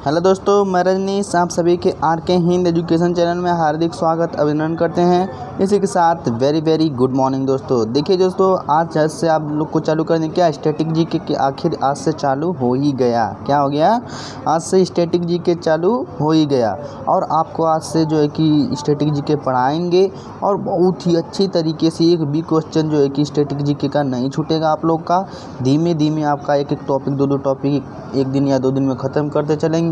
Hello दोस्तों, मैं रजनीश आप सभी के आर के हिंद एजुकेशन चैनल में हार्दिक स्वागत अभिनंदन करते हैं। इसी के साथ वेरी गुड मॉर्निंग दोस्तों। देखिए दोस्तों, आज से आप लोग को चालू करने क्या स्टैटिक जीके के आखिर आज से चालू हो ही गया। क्या हो गया? आज से स्टैटिक जीके चालू हो ही गया और आपको आज से जो है कि स्टैटिक जीके पढ़ाएंगे और बहुत ही अच्छी तरीके से एक भी क्वेश्चन जो है कि स्टैटिक जीके का नहीं छूटेगा आप लोग का। धीमे धीमे आपका एक टॉपिक दो टॉपिक एक दिन या 2 दिन में ख़त्म करते चलेंगे।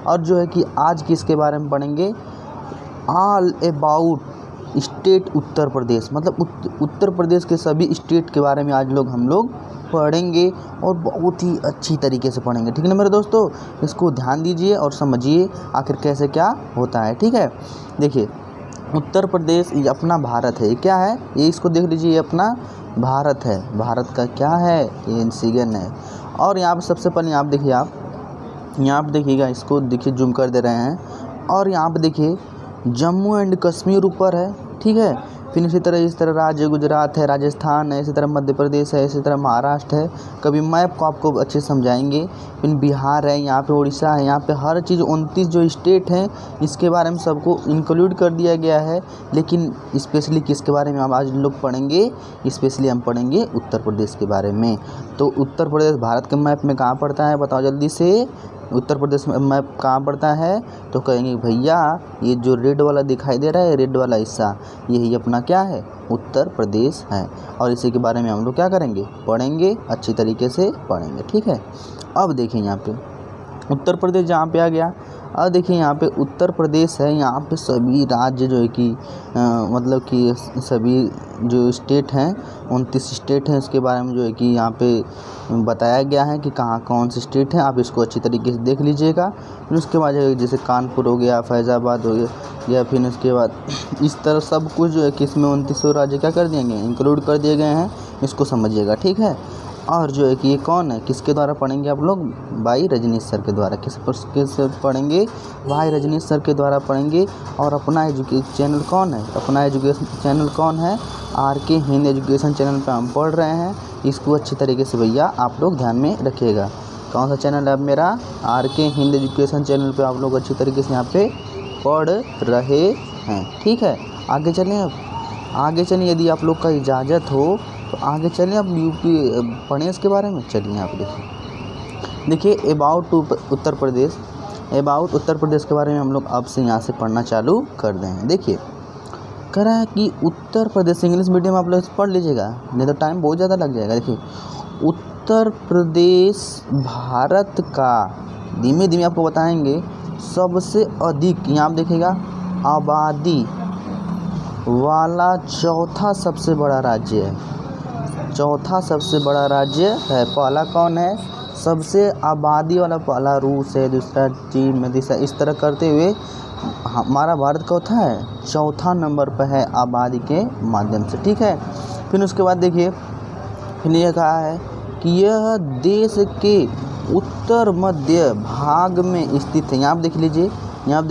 और जो है कि आज किसके बारे में पढ़ेंगे? All about state Uttar Pradesh, मतलब उत्तर प्रदेश के सभी स्टेट के बारे में आज हम लोग पढ़ेंगे और बहुत ही अच्छी तरीके से पढ़ेंगे। ठीक है ना मेरे दोस्तों, इसको ध्यान दीजिए और समझिए आखिर कैसे क्या होता है। ठीक है, देखिए उत्तर प्रदेश ये अपना भारत है। ये क्या है? ये इसको देख लीजिए, ये अपना भारत है। भारत का क्या है? ये इंसिगन है। और यहाँ पर सबसे पहले यहाँ पे देखिएगा, इसको देखिए जूम कर दे रहे हैं और यहाँ पे देखिए जम्मू एंड कश्मीर ऊपर है। ठीक है, फिर इस तरह राज्य गुजरात है, राजस्थान है, इसी तरह मध्य प्रदेश है, इसी तरह महाराष्ट्र है। कभी मैप को आपको अच्छे समझाएंगे। फिर बिहार है, यहाँ पे उड़ीसा है, यहाँ पे हर चीज़ 29 जो स्टेट हैं इसके बारे में सबको इंक्लूड कर दिया गया है। लेकिन स्पेशली किसके बारे में हम आज लोग पढ़ेंगे? स्पेशली हम पढ़ेंगे उत्तर प्रदेश के बारे में। तो उत्तर प्रदेश भारत के मैप में कहाँ पड़ता है बताओ जल्दी से? उत्तर प्रदेश में मैप कहाँ पड़ता है? तो कहेंगे भैया ये जो रेड वाला दिखाई दे रहा है, रेड वाला हिस्सा, यही अपना क्या है? उत्तर प्रदेश है। और इसी के बारे में हम लोग क्या करेंगे? पढ़ेंगे, अच्छी तरीके से पढ़ेंगे। ठीक है, अब देखिए यहाँ पे उत्तर प्रदेश जहाँ पे आ गया। अब देखिए यहाँ पे उत्तर प्रदेश है, यहाँ पे सभी राज्य जो है कि मतलब कि सभी जो स्टेट हैं 29 स्टेट हैं, इसके बारे में जो है कि यहाँ पे बताया गया है कि कहाँ कौन से स्टेट हैं। आप इसको अच्छी तरीके से देख लीजिएगा। फिर उसके बाद जैसे कानपुर हो गया, फैज़ाबाद हो गया, या फिर उसके बाद इस तरह सब कुछ जो है कि इसमें 29 राज्य क्या कर दिए गए, इंक्लूड कर दिए गए हैं। इसको समझिएगा। ठीक है, और जो है कि ये कौन है, किसके द्वारा पढ़ेंगे आप लोग? भाई रजनीश सर के द्वारा। किस पढ़ेंगे? भाई रजनीश सर के द्वारा पढ़ेंगे। और अपना एजुकेशन चैनल कौन है? अपना एजुकेशन चैनल कौन है? आर के हिंद एजुकेशन चैनल पे हम पढ़ रहे हैं। इसको अच्छी तरीके से भैया आप लोग ध्यान में रखिएगा। कौन सा चैनल है अब मेरा? आर के हिंद एजुकेशन चैनल पे आप लोग अच्छी तरीके से यहाँ पे पढ़ रहे हैं। ठीक है, आगे चलें। अब आगे चलें, यदि आप लोग का इजाज़त हो तो आगे चलें। अब यूपी पढ़ें इसके बारे में। चलिए आप देखिए अबाउट उत्तर प्रदेश, अबाउट उत्तर प्रदेश के बारे में हम लोग अब से यहाँ से पढ़ना चालू कर दें हैं। देखिए कह रहा है कि उत्तर प्रदेश, इंग्लिश मीडियम आप लोग पढ़ लीजिएगा, नहीं तो टाइम बहुत ज़्यादा लग जाएगा। देखिए उत्तर प्रदेश भारत का, धीमे धीमे आपको बताएंगे, सबसे अधिक यहाँ आप देखिएगा आबादी वाला चौथा सबसे बड़ा राज्य है। चौथा सबसे बड़ा राज्य है। पहला कौन है? सबसे आबादी वाला पहला रूस है, दूसरा चीन में, तीसरा, इस तरह करते हुए हमारा भारत कौथा है? चौथा नंबर पर है आबादी के माध्यम से। ठीक है, फिर उसके बाद देखिए फिर ये कहा है कि यह देश के उत्तर मध्य भाग में स्थित है। यहाँ आप देख लीजिए, यहाँ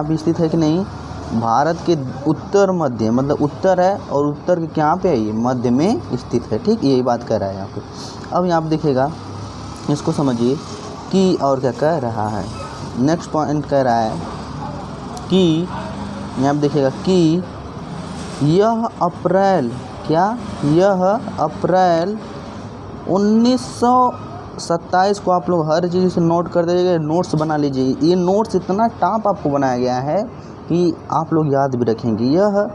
पे स्थित है कि नहीं? भारत के उत्तर मध्य, मतलब उत्तर है और उत्तर के क्या पे है? ये मध्य में स्थित है। ठीक, यही बात कह रहा है यहाँ पे। अब यहाँ पे देखिएगा, इसको समझिए कि और क्या कह रहा है। नेक्स्ट पॉइंट कह रहा है कि यहाँ पे देखिएगा कि यह अप्रैल 1927 को आप लोग हर चीज़ से नोट कर दीजिएगा, नोट्स बना लीजिए। ये नोट्स इतना टॉप आपको बनाया गया है कि आप लोग याद भी रखेंगे। यह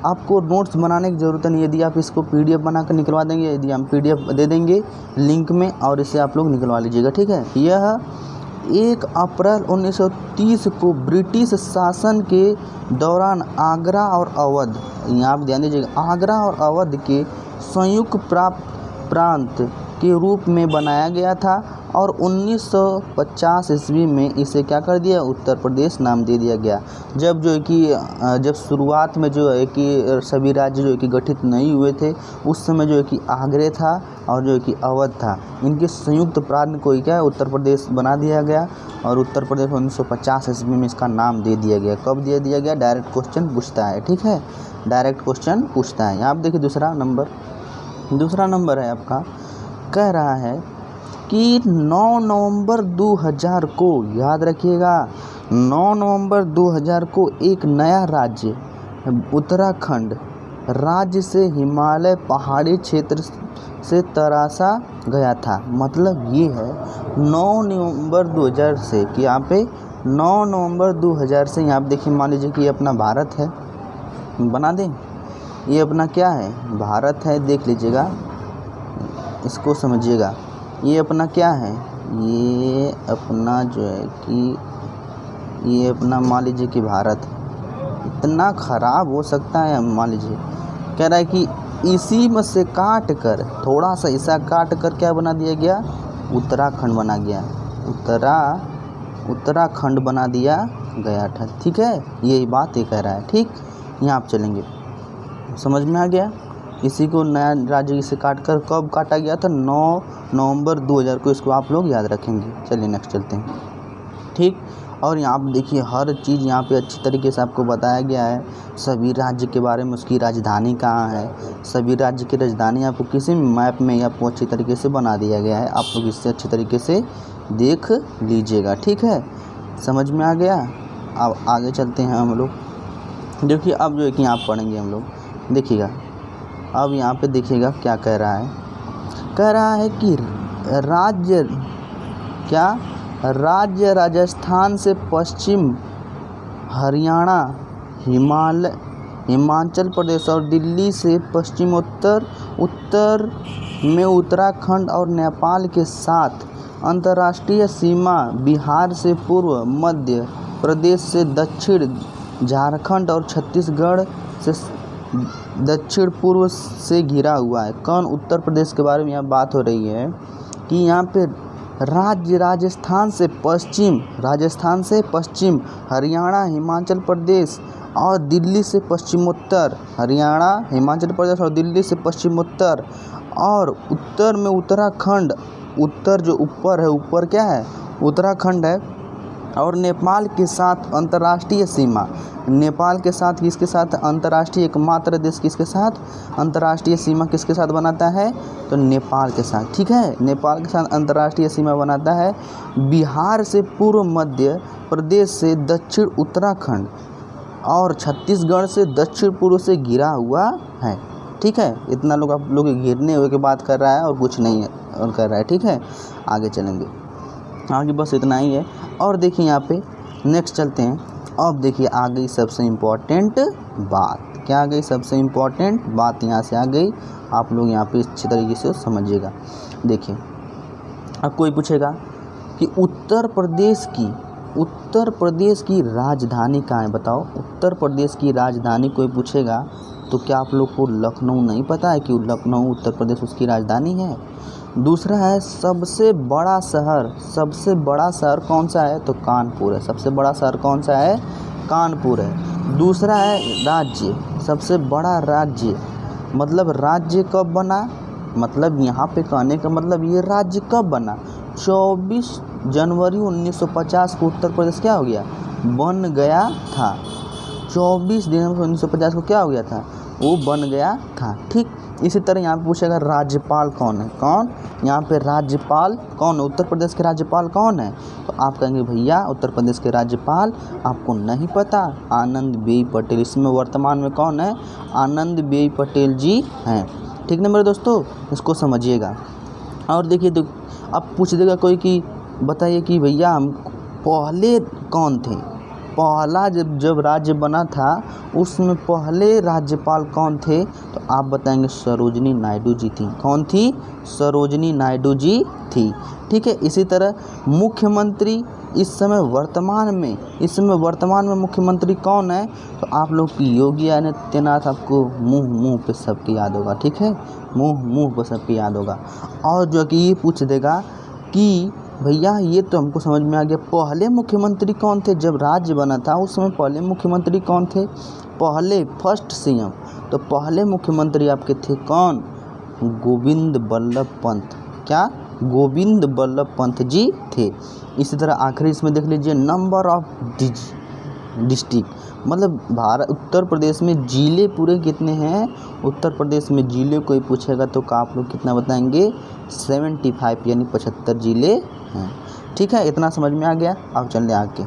आपको नोट्स बनाने की ज़रूरत नहीं, यदि आप इसको PDF बनाकर निकलवा देंगे, यदि हम PDF दे देंगे लिंक में, और इसे आप लोग निकलवा लीजिएगा। ठीक है, यह 1 अप्रैल 1930 को ब्रिटिश शासन के दौरान आगरा और अवध, यहाँ आप ध्यान दीजिएगा, आगरा और अवध के संयुक्त प्रांत के रूप में बनाया गया था और 1950 ईस्वी में इसे क्या कर दिया? उत्तर प्रदेश नाम दे दिया गया। जब जो है कि जब शुरुआत में जो है कि सभी राज्य जो है कि गठित नहीं हुए थे, उस समय जो है कि आगरे था और जो है कि अवध था, इनके संयुक्त प्रांत को क्या है? उत्तर प्रदेश बना दिया गया। और उत्तर प्रदेश 1950 ईस्वी में इसका नाम दे दिया गया। कब दे दिया गया? डायरेक्ट क्वेश्चन पूछता है। ठीक है, डायरेक्ट क्वेश्चन पूछता है। यहाँ आप देखिए दूसरा नंबर है आपका, कह रहा है कि 9 नवंबर 2000 को, याद रखिएगा, 9 नवंबर 2000 को एक नया राज्य उत्तराखंड राज्य से हिमालय पहाड़ी क्षेत्र से तराशा गया था। मतलब ये है 9 नवंबर 2000 से, कि यहाँ पे 9 नवंबर 2000 से यहाँ पे देखिए, मान लीजिए कि ये अपना भारत है, बना दें, ये अपना क्या है, भारत है, देख लीजिएगा, इसको समझिएगा, ये अपना क्या है, ये अपना जो है कि ये अपना मान लीजिए कि भारत है। इतना ख़राब हो सकता है, मान लीजिए कह रहा है कि इसी में से काट कर, थोड़ा सा हिस्सा काट कर क्या बना दिया गया, उत्तराखंड बना गया, उत्तराखंड बना दिया गया था। ठीक है, यही बात ये कह रहा है। ठीक, यहाँ आप चलेंगे, समझ में आ गया। इसी को नया राज्य से काट कर कब काटा गया था, 9 नवंबर 2000 को। इसको आप लोग याद रखेंगे। चलिए नेक्स्ट चलते हैं। ठीक, और यहाँ आप देखिए हर चीज़ यहाँ पे अच्छी तरीके से आपको बताया गया है, सभी राज्य के बारे में, उसकी राजधानी कहाँ है, सभी राज्य की राजधानी आपको किसी मैप में आपको अच्छी तरीके से बना दिया गया है। आप लोग इससे अच्छी तरीके से देख लीजिएगा। ठीक है, समझ में आ गया। अब आगे चलते हैं हम लोग। देखिए अब जो है कि यहाँ पढ़ेंगे हम लोग, देखिएगा अब यहाँ पे देखिएगा क्या कह रहा है। कह रहा है कि राज्य क्या, राज्य राजस्थान से पश्चिम हरियाणा, हिमाचल प्रदेश और दिल्ली से पश्चिमोत्तर उत्तर में उत्तराखंड और नेपाल के साथ अंतर्राष्ट्रीय सीमा, बिहार से पूर्व मध्य प्रदेश से दक्षिण झारखंड और छत्तीसगढ़ से दक्षिण पूर्व से घिरा हुआ है। कौन, उत्तर प्रदेश के बारे में यहाँ बात हो रही है कि यहाँ पे राज्य राजस्थान से पश्चिम हरियाणा, हिमाचल प्रदेश और दिल्ली से पश्चिमोत्तर, हरियाणा, हिमाचल प्रदेश और दिल्ली से पश्चिमोत्तर, और उत्तर में उत्तराखंड, उत्तर जो ऊपर है, ऊपर क्या है, उत्तराखंड है, और नेपाल के साथ अंतर्राष्ट्रीय सीमा, नेपाल के साथ किसके साथ, अंतर्राष्ट्रीय एकमात्र देश किसके साथ, अंतर्राष्ट्रीय सीमा किसके साथ बनाता है, तो नेपाल के साथ। ठीक है, नेपाल के साथ अंतर्राष्ट्रीय सीमा बनाता है। बिहार से पूर्व मध्य प्रदेश से दक्षिण उत्तराखंड और छत्तीसगढ़ से दक्षिण पूर्व से घिरा हुआ है। ठीक है, इतना लोग आप लोग घिरने हुए की बात कर रहा है और कुछ नहीं है और कर रहा है। ठीक है, आगे चलेंगे, आगे बस इतना ही है। और देखिए यहाँ पे नेक्स्ट चलते हैं। अब देखिए आ गई सबसे इम्पोर्टेंट बात, क्या आ गई सबसे इम्पोर्टेंट बात, यहाँ से आ गई। आप लोग यहाँ पे अच्छी तरीके से समझिएगा। देखिए अब कोई पूछेगा कि उत्तर प्रदेश की राजधानी कहाँ है, बताओ। उत्तर प्रदेश की राजधानी कोई पूछेगा तो क्या आप लोग को लखनऊ नहीं पता है कि लखनऊ उत्तर प्रदेश उसकी राजधानी है। दूसरा है सबसे बड़ा शहर कौन सा है, तो कानपुर है। सबसे बड़ा शहर कौन सा है, कानपुर है। दूसरा है राज्य, सबसे बड़ा राज्य, मतलब राज्य कब बना, मतलब यहाँ पे कहने का मतलब ये राज्य कब बना, 24 जनवरी 1950 को उत्तर प्रदेश क्या हो गया, बन गया था। 24 दिसंबर 1950 को क्या हो गया था, वो बन गया था। ठीक, इसी तरह यहाँ पे पूछेगा राज्यपाल कौन है, कौन, यहाँ पे राज्यपाल कौन है, उत्तर प्रदेश के राज्यपाल कौन है, तो आप कहेंगे भैया उत्तर प्रदेश के राज्यपाल आपको नहीं पता, आनंदीबेन पटेल। इसमें वर्तमान में कौन है, आनंदीबेन पटेल जी हैं। ठीक ना मेरे दोस्तों, इसको समझिएगा। और देखिए अब पूछ देगा कोई कि बताइए कि भैया हम पहले कौन थे, पहला जब राज्य बना था उसमें पहले राज्यपाल कौन थे, तो आप बताएंगे सरोजनी नायडू जी थी। कौन थी, सरोजनी नायडू जी थी। ठीक है, इसी तरह मुख्यमंत्री इस समय वर्तमान में मुख्यमंत्री कौन है, तो आप लोग की योगी आदित्यनाथ, आपको मुंह पे सबके याद होगा। ठीक है, मुंह पे सबके याद होगा। और जो कि ये पूछ देगा कि भैया ये तो हमको समझ में आ गया, पहले मुख्यमंत्री कौन थे, जब राज्य बना था उस समय पहले मुख्यमंत्री कौन थे, पहले फर्स्ट सीएम, तो पहले मुख्यमंत्री आपके थे कौन, गोविंद बल्लभ पंत। क्या, गोविंद बल्लभ पंत जी थे। इसी तरह आखिरी इसमें देख लीजिए, नंबर ऑफ डिस्ट्रिक्ट, मतलब भारत उत्तर प्रदेश में ज़िले पूरे कितने हैं? उत्तर प्रदेश में ज़िले कोई पूछेगा तो आप लोग कितना बताएंगे? 75 यानी 75 ज़िले हैं। ठीक है, इतना समझ में आ गया। अब चलिए आगे।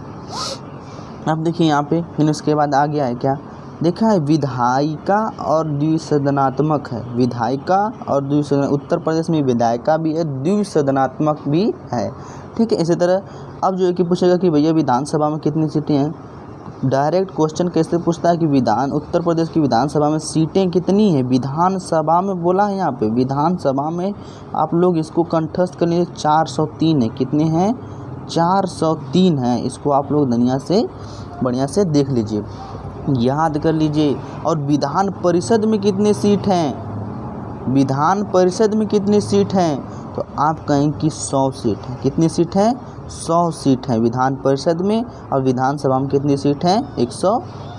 अब देखिए यहाँ पे फिर उसके बाद आ गया है क्या, देखा है विधायिका और द्विसदनात्मक है। विधायिका और द्विसदन, उत्तर प्रदेश में विधायिका भी है, द्विसदनात्मक भी है। ठीक है, इसी तरह अब जो है कि पूछेगा कि भैया विधानसभा में कितनी सीटें हैं। डायरेक्ट क्वेश्चन कैसे पूछता है कि उत्तर प्रदेश की विधानसभा में सीटें कितनी हैं। विधानसभा में बोला है यहाँ पे, विधानसभा में आप लोग इसको कंठस्थ कर लीजिए, 403 है। कितने हैं? 403 हैं। इसको आप लोग बढ़िया से देख लीजिए, याद कर लीजिए। और विधान परिषद में कितने सीट हैं? विधान परिषद में कितनी सीट हैं? तो आप कहेंगे कि 100 सीट है। कितनी सीट है? 100 सीट है विधान परिषद में। और विधानसभा में कितनी सीट हैं?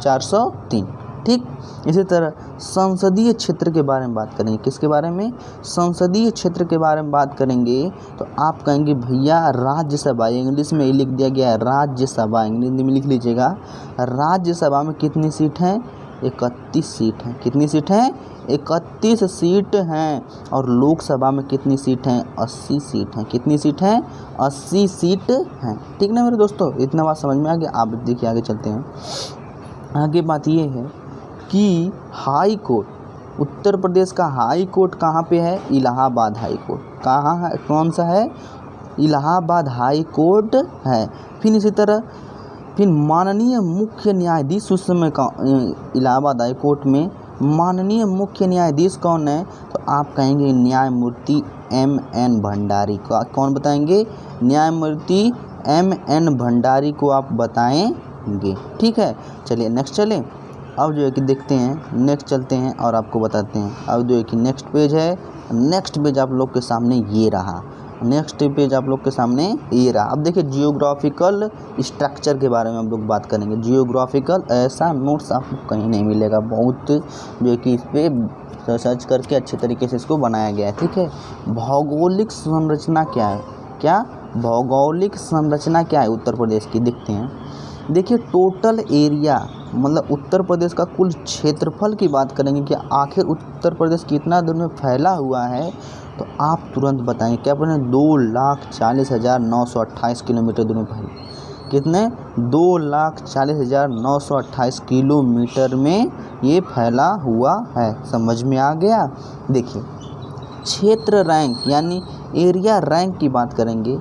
403। ठीक, इसी तरह संसदीय क्षेत्र के बारे में बात करेंगे। किसके बारे में? संसदीय क्षेत्र के बारे में बात करेंगे तो आप कहेंगे भैया राज्यसभा, इंग्लिश में लिख दिया गया है राज्यसभा, इंग्लिश में लिख लीजिएगा। राज्यसभा में कितनी सीट हैं? 31 सीट हैं। कितनी सीट हैं? 31 सीट हैं। और लोकसभा में कितनी सीट हैं? 80 सीट हैं। कितनी सीट हैं? 80 सीट हैं। ठीक ना मेरे दोस्तों, इतना बात समझ में आ गया। आप देखिए आगे चलते हैं। आगे बात ये है कि हाई कोर्ट, उत्तर प्रदेश का हाई कोर्ट कहाँ पे है? Allahabad high court. कहाँ है? कौन सा है? इलाहाबाद हाई कोर्ट है। फिर इसी तरह फिर माननीय मुख्य न्यायाधीश उस समय का इलाहाबाद हाई कोर्ट में माननीय मुख्य न्यायाधीश कौन है? तो आप कहेंगे न्यायमूर्ति M.N. भंडारी को। कौन बताएंगे? न्यायमूर्ति M.N. भंडारी को आप बताएंगे। ठीक है, चलिए नेक्स्ट चलें। अब जो है कि देखते हैं, नेक्स्ट चलते हैं और आपको बताते हैं। अब जो है कि नेक्स्ट पेज है, नेक्स्ट पेज आप लोग के सामने ये रहा। नेक्स्ट पेज आप लोग के सामने ये रहा। अब देखिए जियोग्राफिकल स्ट्रक्चर के बारे में हम लोग बात करेंगे। जियोग्राफिकल, ऐसा नोट्स आपको कहीं नहीं मिलेगा, बहुत जो है कि इस पर सर्च करके अच्छे तरीके से इसको बनाया गया है। ठीक है, भौगोलिक संरचना क्या है? क्या भौगोलिक संरचना क्या है उत्तर प्रदेश की? देखते हैं। देखिए टोटल एरिया, मतलब उत्तर प्रदेश का कुल क्षेत्रफल की बात करेंगे कि आखिर उत्तर प्रदेश कितना दूर में फैला हुआ है, तो आप तुरंत बताएंगे। क्या पढ़ें? 2,40,928 किलोमीटर दूर में फैला। कितने? 2,40,928 किलोमीटर में ये फैला हुआ है। समझ में आ गया? देखिए क्षेत्र रैंक यानी एरिया रैंक की बात करेंगे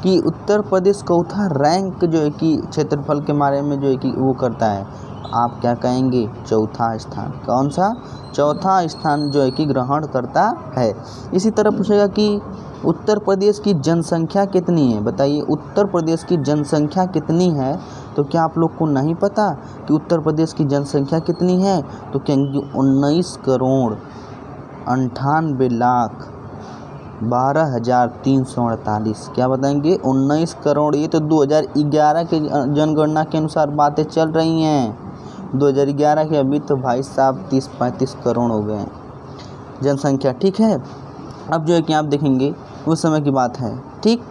कि उत्तर प्रदेश चौथा रैंक जो है कि क्षेत्रफल के बारे में जो है कि वो करता है। आप क्या कहेंगे? चौथा स्थान। कौन सा? चौथा स्थान जो है कि ग्रहण करता है। इसी तरह पूछेगा कि उत्तर प्रदेश की जनसंख्या कितनी है? बताइए उत्तर प्रदेश की जनसंख्या कितनी है? तो क्या आप लोग को नहीं पता कि उत्तर प्रदेश की जनसंख्या कितनी है? तो कहेंगे 19,98,12,348। क्या बताएंगे? 19 करोड़। ये तो 2011 के जनगणना के अनुसार बातें चल रही हैं। 2011 के अभी तो भाई साहब 30-35 करोड़ हो गए हैं जनसंख्या। ठीक है, अब जो है कि आप देखेंगे उस समय की बात है। ठीक,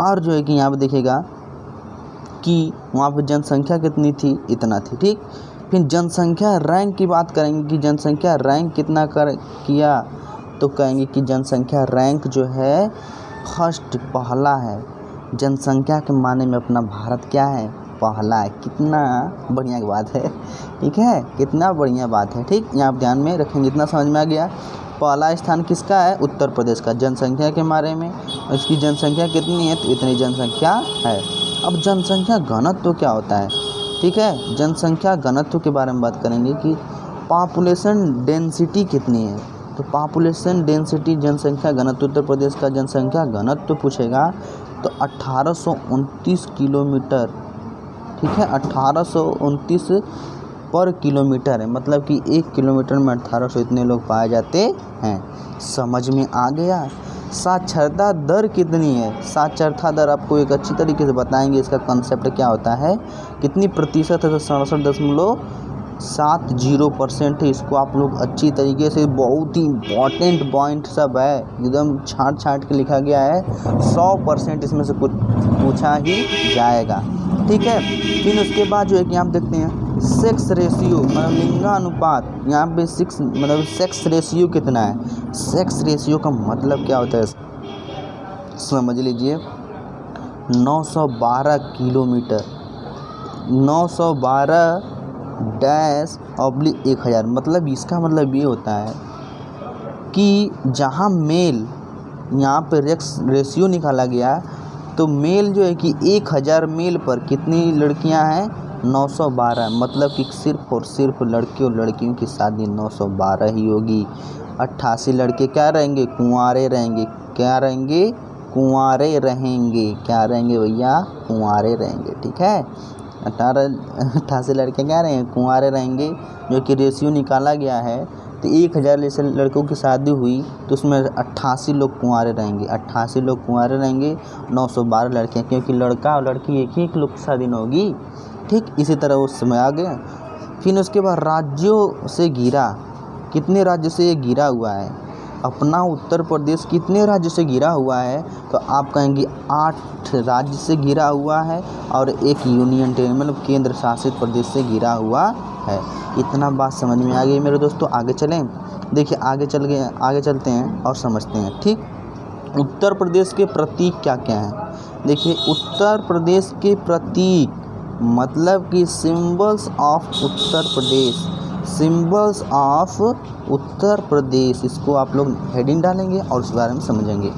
और जो है कि यहाँ पर देखिएगा कि वहाँ पर जनसंख्या कितनी थी? इतना थी। ठीक, फिर जनसंख्या रैंक की बात करेंगे कि जनसंख्या रैंक कितना किया, तो कहेंगे कि जनसंख्या रैंक जो है फर्स्ट, पहला है। जनसंख्या के माने में अपना भारत क्या है? पहला है। कितना बढ़िया बात है। ठीक है, कितना बढ़िया बात है। ठीक, यहाँ आप ध्यान में रखेंगे। इतना समझ में आ गया। पहला स्थान किसका है? उत्तर प्रदेश का, जनसंख्या के बारे में। इसकी जनसंख्या कितनी है? तो इतनी जनसंख्या है। अब जनसंख्या घनत्व क्या होता है? ठीक है, जनसंख्या घनत्व के बारे में बात करेंगे कि पॉपुलेशन डेंसिटी कितनी है। तो पॉपुलेशन डेंसिटी, जनसंख्या घनत्व, उत्तर प्रदेश का जनसंख्या घनत्व पूछेगा तो 1829 किलोमीटर। ठीक है, 1829 पर किलोमीटर है, मतलब कि 1 किलोमीटर में 1800 इतने लोग पाए जाते हैं। समझ में आ गया? साक्षरता दर कितनी है? साक्षरता दर आपको एक अच्छी तरीके से बताएंगे, इसका कंसेप्ट क्या होता है, कितनी प्रतिशत है? तो 67.70% है। इसको आप लोग अच्छी तरीके से, बहुत ही इम्पॉर्टेंट पॉइंट सब है, एकदम छाँट के लिखा गया है। 100% इसमें से कुछ पूछा ही जाएगा। ठीक है। फिर उसके बाद जो है कि आप देखते हैं सेक्स रेशियो मतलब लिंगानुपात, यहाँ पे सेक्स रेशियो कितना है। सेक्स रेशियो का मतलब क्या होता है समझ लीजिए। 912 किलोमीटर, 912 डैश ऑब्लिक 1000, मतलब इसका मतलब ये होता है कि जहाँ मेल यहाँ पे रेशियो निकाला गया तो मेल जो है कि 1000 मेल पर कितनी लड़कियां हैं 912, मतलब कि सिर्फ और सिर्फ लड़के और लड़कियों की शादी 912 ही होगी। 88 लड़के क्या रहेंगे, कुंवारे रहेंगे। क्या रहेंगे, कुंवारे रहेंगे। क्या रहेंगे भैया, कुंवारे रहेंगे। ठीक है, 88 लड़के क्या रहेंगे, कुंवारे रहेंगे, जो कि रेशियो निकाला गया है। तो 1000 जैसे लड़कों की शादी हुई तो उसमें 88 लोग कुंवारे रहेंगे। 88 लोग कुंवारे रहेंगे, 912 लड़के, क्योंकि लड़का और लड़की एक ही लोग की शादी न होगी। ठीक इसी तरह उस समय आ गया। फिर उसके बाद राज्यों से घिरा, कितने राज्यों से ये घिरा हुआ है अपना उत्तर प्रदेश, कितने राज्यों से घिरा हुआ है, तो आप कहेंगे 8 राज्य से घिरा हुआ है और एक यूनियन टेरिटरी मतलब केंद्र शासित प्रदेश से घिरा हुआ है। इतना बात समझ में आ गई मेरे दोस्तों। आगे चलें, देखिए आगे चलते हैं और समझते हैं। ठीक, उत्तर प्रदेश के प्रतीक क्या क्या हैं। देखिए उत्तर प्रदेश के प्रतीक मतलब कि symbols of Uttar Pradesh, symbols of Uttar Pradesh, इसको आप लोग हेडिंग डालेंगे और उस बारे में समझेंगे।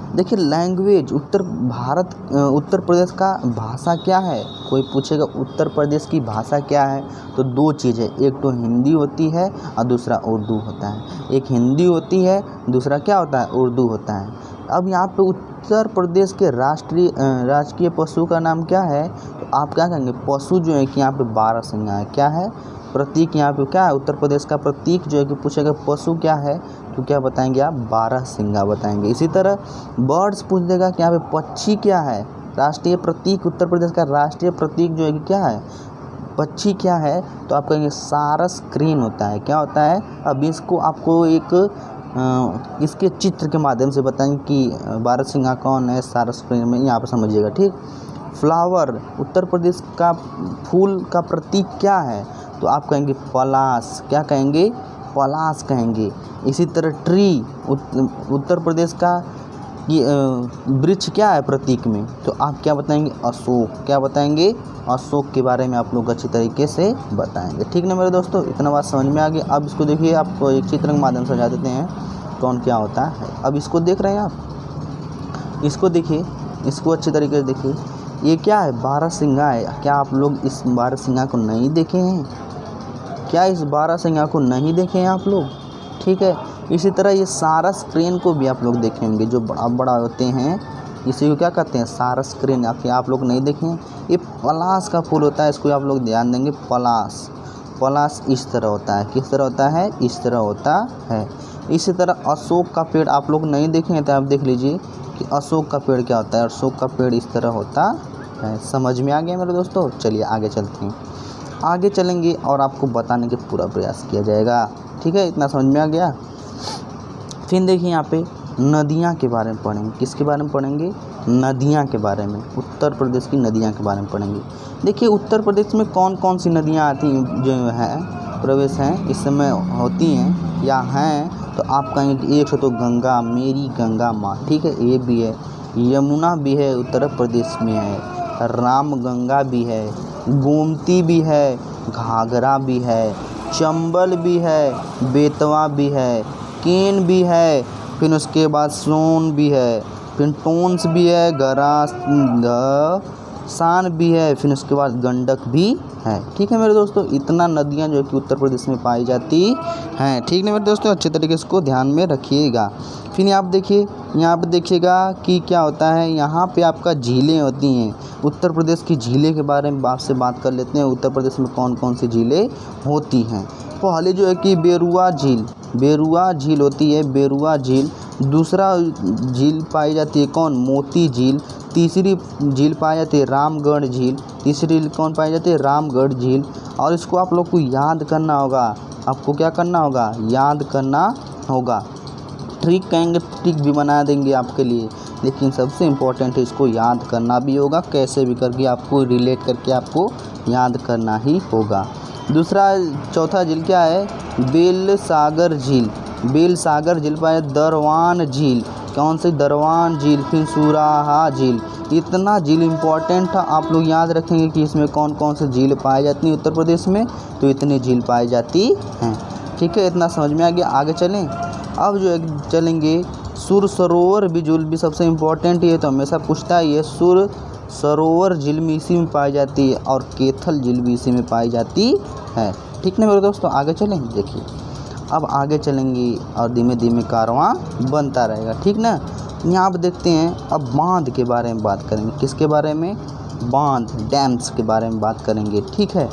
देखिए लैंग्वेज, उत्तर प्रदेश का भाषा क्या है। कोई पूछेगा उत्तर प्रदेश की भाषा क्या है, तो 2 चीज़ है, एक तो हिंदी होती है और दूसरा उर्दू होता है। एक हिंदी होती है, दूसरा क्या होता है, उर्दू होता है। अब यहाँ पे उत्तर प्रदेश के राजकीय पशु का नाम क्या है, तो आप क्या कहेंगे, पशु जो है कि यहाँ पे 12 सिंह है। क्या है, प्रतीक यहाँ पे क्या है, उत्तर प्रदेश का प्रतीक जो है कि पूछेगा पशु क्या है, तो क्या बताएंगे आप, 12 सिंगा बताएंगे। इसी तरह बर्ड्स पूछ देगा कि यहाँ पे पक्षी क्या है, राष्ट्रीय प्रतीक उत्तर प्रदेश का राष्ट्रीय प्रतीक जो है कि क्या है, पक्षी क्या है, तो आप कहेंगे सारस क्रेन होता है। क्या होता है, अब इसको आपको इसके चित्र के माध्यम से बताएंगे कि 12 सिंगा कौन है, सारस क्रेन में, यहाँ पर समझिएगा। ठीक, फ्लावर, उत्तर प्रदेश का फूल का प्रतीक क्या है, तो आप कहेंगे पलाश। क्या कहेंगे, पलाश कहेंगे। इसी तरह ट्री, उत्तर प्रदेश का ये वृक्ष क्या है प्रतीक में, तो आप क्या बताएंगे, अशोक। क्या बताएंगे, अशोक के बारे में आप लोग अच्छी तरीके से बताएंगे। ठीक ना मेरे दोस्तों, इतना बात समझ में आ गई। अब इसको देखिए, आपको एक चित्र के माध्यम से समझा देते हैं कौन क्या होता है। अब इसको देख रहे हैं आप, इसको देखिए, इसको अच्छी तरीके से देखिए। ये क्या है, 12 सिंगा है। क्या आप लोग इस 12 सिंगा को नहीं देखे हैं, क्या इस 12 सिंगा को नहीं देखे हैं आप लोग। ठीक है, इसी तरह ये सारस क्रेन को भी आप लोग देखेंगे, जो बड़ा बड़ा होते हैं, इसी को क्या कहते हैं, सारस क्रेन। आप लोग नहीं देखें। ये पलाश का फूल होता है, इसको आप लोग ध्यान देंगे, पलाश। पलाश इस तरह होता है, किस तरह होता है, इस तरह होता है। इसी तरह अशोक का पेड़ आप लोग नहीं देखेंगे, तो आप देख लीजिए कि अशोक का पेड़ क्या होता है। अशोक का पेड़ इस तरह होता है। समझ में आ गया मेरे दोस्तों। चलिए आगे चलते हैं, आगे चलेंगे और आपको बताने का पूरा प्रयास किया जाएगा। ठीक है, इतना समझ में आ गया। फिर देखिए यहाँ पे नदियाँ के बारे में पढ़ेंगे। किसके बारे में पढ़ेंगे, नदियाँ के बारे में, उत्तर प्रदेश की नदियाँ के बारे में पढ़ेंगे। देखिए उत्तर प्रदेश में कौन कौन सी नदियाँ आती हैं, जो है प्रवेश हैं इस समय होती हैं या हैं, तो आप कहेंगे कि एक तो गंगा, मेरी गंगा माँ। ठीक है, ये भी है, यमुना भी है, उत्तर प्रदेश में है, राम गंगा भी है, गोमती भी है, घाघरा भी है, चंबल भी है, बेतवा भी है, केन भी है, फिर उसके बाद सोन भी है, फिर टोंस भी है, शान भी है, फिर उसके बाद गंडक भी है। ठीक है मेरे दोस्तों, इतना नदियाँ जो कि उत्तर प्रदेश में पाई जाती हैं। ठीक है मेरे दोस्तों, अच्छे तरीके से इसको ध्यान में रखिएगा। फिर आप देखिए, यहाँ पे देखिएगा कि क्या होता है, यहाँ पे आपका झीलें होती हैं। उत्तर प्रदेश की झीलें के बारे में आपसे बात कर लेते हैं। उत्तर प्रदेश में कौन कौन सी झीलें होती हैं। पहले जो है कि बेरुआ झील होती है, बेरुआ झील। दूसरा झील पाई जाती है कौन, मोती झील। तीसरी झील पाई जाती है रामगढ़ झील। तीसरी कौन पाई जाती है, रामगढ़ झील। और इसको आप लोग को याद करना होगा। आपको क्या करना होगा, याद करना होगा। ट्रिक कहेंगे, ट्रिक भी बना देंगे आपके लिए लेकिन सबसे इम्पोर्टेंट है इसको याद करना भी होगा, कैसे भी करके आपको रिलेट करके आपको याद करना ही होगा। दूसरा चौथा झील क्या है, बेलसागर झील। बेलसागर झील पर दरवान झील, कौन सी, दरवान झील, फिर सुराहा झील। इतना झील इम्पोर्टेंट था, आप लोग याद रखेंगे कि इसमें कौन कौन से झील पाई जाती हैं उत्तर प्रदेश में, तो इतनी झील पाई जाती हैं। ठीक है, इतना समझ में आ गया। आगे चलें, अब जो है चलेंगे सुर सरोवर भी झील भी सबसे इम्पोर्टेंट, ये तो हमेशा पूछता है, ये सुर सरोवर झील भी इसी में पाई जाती है और कैथल झील भी इसी में पाई जाती है। ठीक ना मेरे दोस्तों, आगे चलें। देखिए अब आगे चलेंगे और धीमे धीमे कारवां बनता रहेगा। ठीक ना, यहाँ आप देखते हैं अब बांध के बारे में बात करेंगे। किसके बारे में, बांध, डैम्स के बारे में बात करेंगे। ठीक है,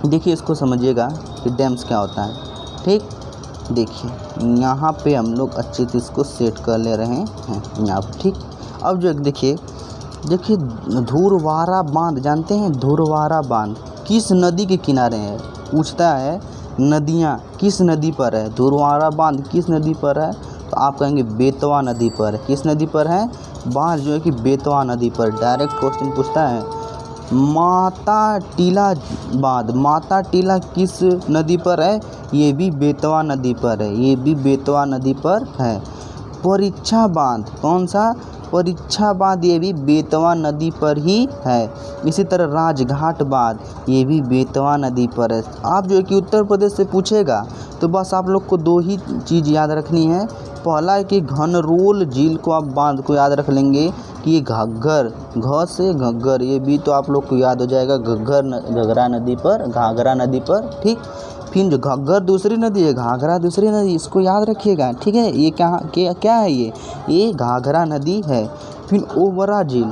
देखिए इसको समझिएगा कि डैम्स क्या होता है। ठीक, देखिए यहाँ पे हम लोग अच्छी से इसको सेट कर ले रहे हैं यहाँ पर। ठीक, अब जो देखिए धुरवारा बांध, जानते हैं धुरवारा बांध किस नदी के किनारे है, पूछता है नदियाँ किस नदी पर है, धुरवारा बांध किस नदी पर है, तो आप कहेंगे बेतवा नदी पर। किस नदी पर है, बांध जो है कि बेतवा नदी पर। डायरेक्ट क्वेश्चन पूछता है। माता टीला बांध, माता टीला किस नदी पर है, ये भी बेतवा नदी पर है, ये भी बेतवा नदी पर है। परीक्षा बांध, कौन सा, परीक्षा बांध, ये भी बेतवा नदी पर ही है। इसी तरह राजघाट बांध, ये भी बेतवा नदी पर है। आप जो है कि उत्तर प्रदेश से पूछेगा तो बस आप लोग को दो ही चीज़ याद रखनी है। पहला है कि घनरोल झील को आप बांध को याद रख लेंगे कि ये घग्गर, घ से घग्गर, ये भी तो आप लोग को याद हो जाएगा, घग्गरा नदी पर, घाघरा नदी पर। ठीक, फिर जो घग्गर दूसरी नदी है, घाघरा दूसरी नदी, इसको याद रखिएगा। ठीक है, ये क्या है, ये घाघरा नदी है। फिर ओबरा झील,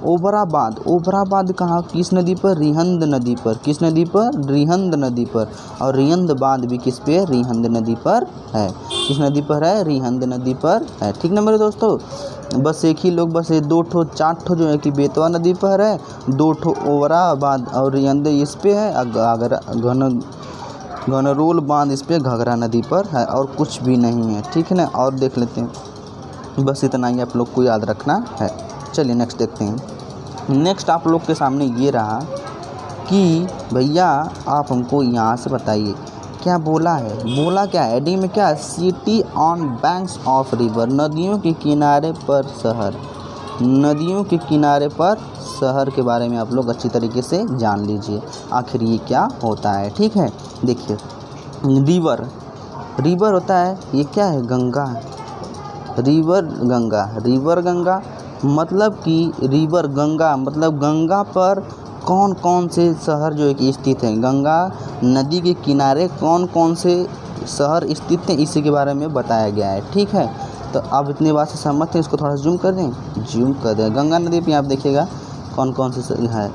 ओबरा बांध, ओबरा बांध कहाँ, किस नदी पर, रिहंद नदी पर। किस नदी पर, रिहंद नदी पर। और रिहंद बांध भी किस पे, रिहंद नदी पर है। किस नदी पर है, रिहंद नदी पर है। ठीक ना मेरे दोस्तों, बस एक ही लोग, बस ये दो ठो चार ठो जो है कि बेतवा नदी पर है, दो ठो ओबरा बांध और रिहंद इस पे है, घाघरा घनरोल बांध इस पे घाघरा नदी पर है, और कुछ भी नहीं है। ठीक है ना, और देख लेते हैं, बस इतना ही आप लोग को याद रखना है। चलिए नेक्स्ट देखते हैं। नेक्स्ट आप लोग के सामने ये रहा कि भैया आप हमको यहाँ से बताइए क्या बोला है, बोला क्या है हेडिंग में, क्या है, city on banks of river, नदियों के किनारे पर शहर, नदियों के किनारे पर शहर के बारे में आप लोग अच्छी तरीके से जान लीजिए आखिर ये क्या होता है। ठीक है, देखिए रिवर, रिवर होता है, ये क्या है, गंगा, रिवर गंगा, रिवर गंगा मतलब कि रिवर गंगा मतलब गंगा पर कौन कौन से शहर जो है कि स्थित हैं, गंगा नदी के किनारे कौन कौन से शहर स्थित हैं, इसी के बारे में बताया गया है। ठीक है, तो अब इतनी बात से सहमत हैं, इसको थोड़ा जूम कर दें, जूम कर दें। गंगा नदी पे आप देखिएगा कौन कौन से है।